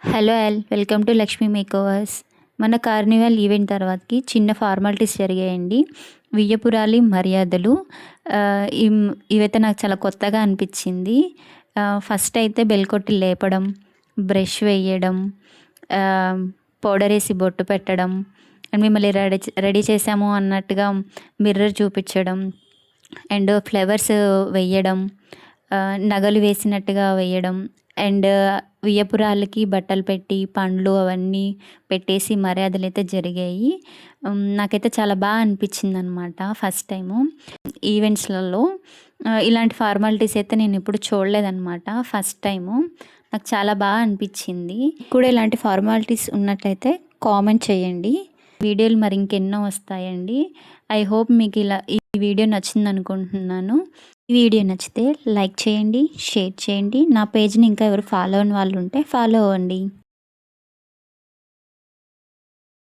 Hello all welcome to Lakshmi makeovers. మన carnival event తర్వాతకి చిన్న ఫార్మాలిటీస్ జరిగాయండి. వియ్యపురాలి మర్యాదలు. ఇవైతే నాకు చాలా కొత్తగా అనిపించింది. ఫస్ట్ అయితే బెల్ కొట్టి లేపడం, బ్రష్ వేయడం, పౌడర్ వేసి బొట్టు పెట్టడం, అండ్ మిమ్మల్ని రెడీ చేసాము అన్నట్టుగా మిర్రర్ చూపించడం, అండ్ ఫ్లవర్స్ వేయడం, నగలు వేసినట్టుగా వేయడం, అండ్ వియ్యపురాలకి బట్టలు పెట్టి పండ్లు అవన్నీ పెట్టేసి మర్యాదలు అయితే జరిగాయి. నాకైతే చాలా బాగా అనిపించింది అనమాట. ఫస్ట్ టైము ఈవెంట్స్లలో ఇలాంటి ఫార్మాలిటీస్ అయితే నేను ఎప్పుడు చూడలేదన్నమాట. ఫస్ట్ టైము నాకు చాలా బాగా అనిపించింది. కూడా ఇలాంటి ఫార్మాలిటీస్ ఉన్నట్లయితే కామెంట్ చేయండి. వీడియోలు మరి ఇంకెన్నో వస్తాయండి. ఐ హోప్ మీకు ఈ వీడియో నచ్చింది అనుకుంటున్నాను. ఈ వీడియో నచ్చితే లైక్ చేయండి, షేర్ చేయండి. నా పేజ్ని ఇంకా ఎవరు ఫాలో అవ్వని వాళ్ళు ఉంటే ఫాలో అవ్వండి.